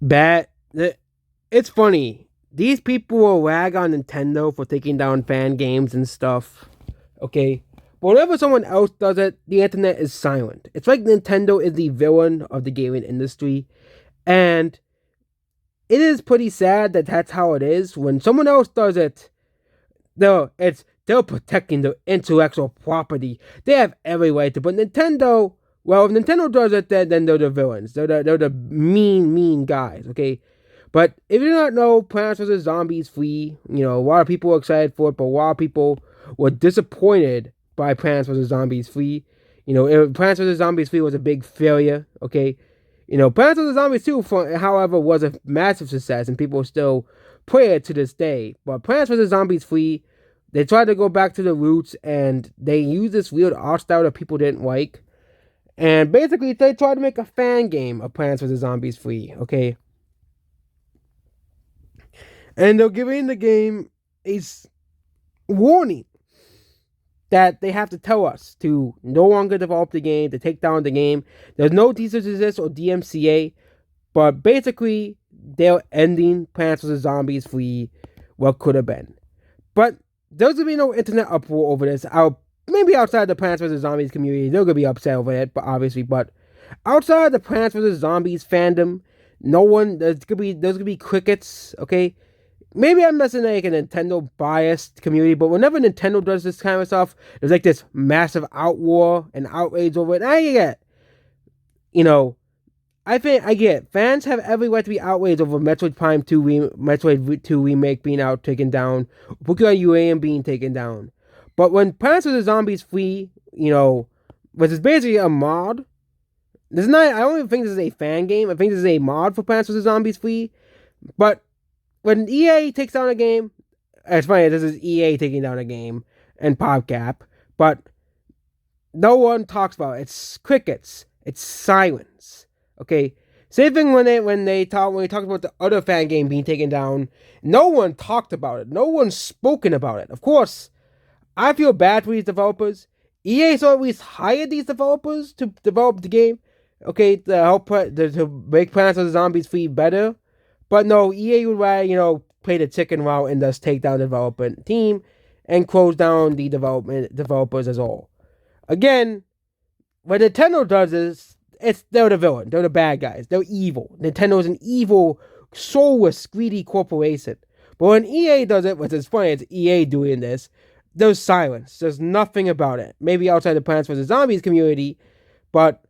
Bad. It's funny. These people will rag on Nintendo for taking down fan games and stuff. Okay. But whenever someone else does it, the internet is silent. It's like Nintendo is the villain of the gaming industry. And it is pretty sad that that's how it is. When someone else does it, they're protecting their intellectual property. They have every right to. But Nintendo, well, if Nintendo does it, then they're the villains. They're the mean guys. Okay, but if you do not know, Plants vs Zombies free. A lot of people were excited for it, but a lot of people were disappointed by Plants vs Zombies free. Plants vs Zombies free was a big failure. Okay, Plants vs Zombies 2, however, was a massive success, and people still play it to this day. But Plants vs Zombies free, they tried to go back to the roots, and they used this weird art style that people didn't like. And basically, they tried to make a fan game of Plants vs Zombies free. Okay, and they're giving the game a warning that they have to tell us to no longer develop the game, to take down the game. There's no cease and desist or DMCA, but basically they're ending Plants vs Zombies free, what could have been. But there's gonna be no internet uproar over this. Maybe outside the Plants vs Zombies community, they're gonna be upset over it, but obviously, outside the Plants vs Zombies fandom, no one there's gonna be crickets. Okay, maybe I'm missing like a Nintendo biased community, but whenever Nintendo does this kind of stuff, there's like this massive outroar and outrage over it. And I get, you know, I think I get fans have every right to be outraged over Metroid 2 remake being taken down, Pokemon UAM being taken down. But when Plants vs Zombies free, which is basically a mod, this is not. I don't even think this is a fan game. I think this is a mod for Plants vs Zombies free. But when EA takes down a game, it's funny. This is EA taking down a game and PopCap, but no one talks about it. It's crickets. It's silence. Okay. Same thing when we talked about the other fan game being taken down. No one talked about it. No one's spoken about it. Of course, I feel bad for these developers. EA so at least hired these developers to develop the game. Okay, to help to make Plants vs Zombies free better. But no, EA would rather play the chicken route and thus take down the development team and close down the developers as all. Again, what Nintendo does is they're the villain. They're the bad guys. They're evil. Nintendo is an evil, soulless, greedy corporation. But when EA does it, which is funny, it's EA doing this, there's silence. There's nothing about it. Maybe outside the Plants vs. Zombies community, but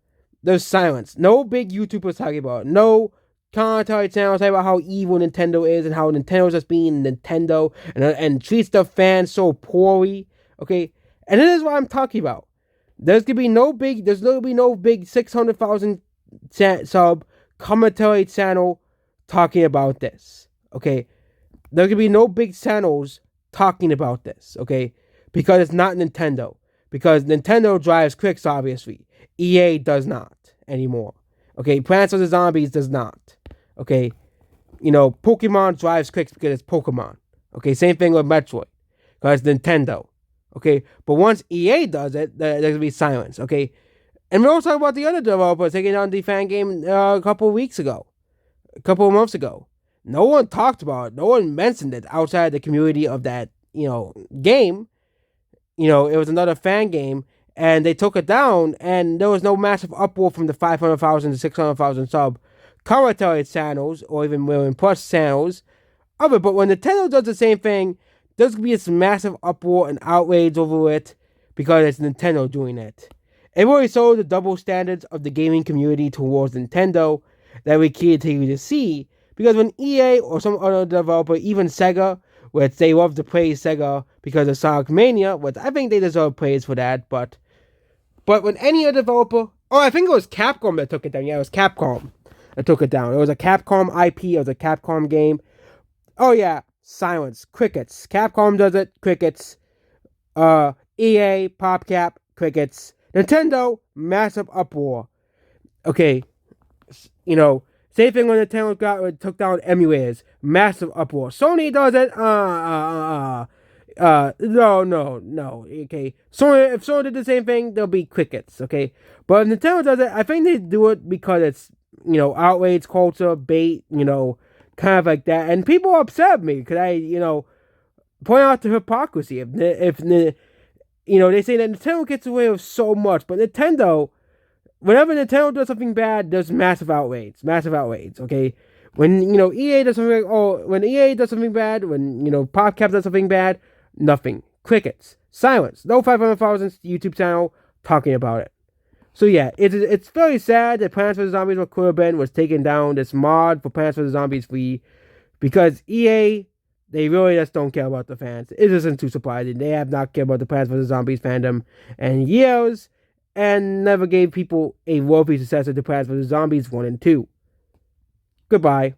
there's silence. No big YouTubers talking about it. No commentary channels talking about how evil Nintendo is and how Nintendo's just being Nintendo and treats the fans so poorly. Okay, and this is what I'm talking about. There's gonna be no big. There's gonna be no big 600,000 sub commentary channel talking about this. Okay, there's gonna be no big channels talking about this. Okay, because it's not Nintendo. Because Nintendo drives clicks, obviously. EA does not anymore. Okay, Plants vs Zombies does not. Okay, Pokemon drives clicks because it's Pokemon. Okay, same thing with Metroid because it's Nintendo. Okay, but once EA does it, there's gonna be silence. Okay, and we're also talking about the other developers taking down the fan game a couple of months ago. No one talked about it. No one mentioned it outside the community of that game. It was another fan game, and they took it down, and there was no massive uproar from the 500,000 to 600,000 sub commentary channels or even Million Plus channels of it. But when Nintendo does the same thing, there's gonna be this massive uproar and outrage over it because it's Nintendo doing it. It really showed the double standards of the gaming community towards Nintendo that we continue to see. Because when EA or some other developer, even Sega, which they love to praise Sega because of Sonic Mania, which I think they deserve praise for that, but when any other developer, I think it was Capcom that took it down. Yeah, it was Capcom that took it down. It was a Capcom IP. It was a Capcom game. Oh yeah, silence, crickets. Capcom does it, crickets. EA, PopCap, crickets. Nintendo, massive uproar. Okay, same thing when Nintendo took down emulators, massive uproar. Sony does it, no. Okay, if Sony did the same thing, there'll be crickets. Okay, but if Nintendo does it, I think they do it because it's outrage culture, bait, kind of like that. And people upset me because I, point out the hypocrisy. If they say that Nintendo gets away with so much, but Nintendo, whenever Nintendo does something bad, there's massive outrage, okay? When, EA does something when EA does something bad, when, PopCap does something bad, nothing. Crickets. Silence. No 500,000 YouTube channel talking about it. So yeah, it's very sad that Plants vs. Zombies what could have been was taking down this mod for Plants vs. Zombies Free because EA, they really just don't care about the fans. It isn't too surprising. They have not cared about the Plants vs. Zombies fandom in years and never gave people a worthy successor to Plants vs. Zombies 1 and 2. Goodbye.